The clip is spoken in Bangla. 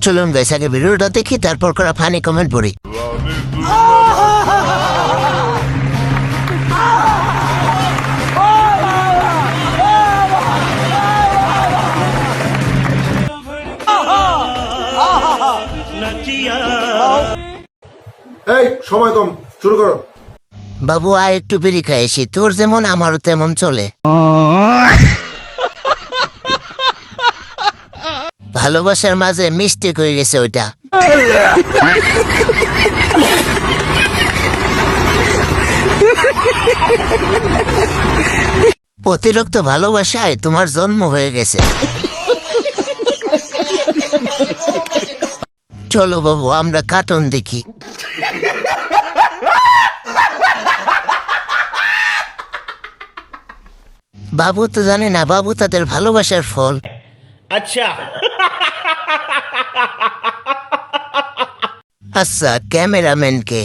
চলুন গাইস আগে ভিডিওটা দেখি তারপর করা ফানি কমেন্ট পড়ি। এই সময় কম, শুরু করো। বাবু আর একটু বিড়ি খাইছি, তোর যেমন আমারও তেমন চলে। ভালোবাসার মাঝে মিস্টেক হয়ে গেছে ওইটা। অতিরিক্ত ভালোবাসায় তোমার জন্ম হয়ে গেছে। চলো বাবু আমরা কার্টুন দেখি। বাবু তো জানে না, বাবু তাদের ভালোবাসার ফল। अच्छा আচ্ছা ক্যামেরাম্যানকে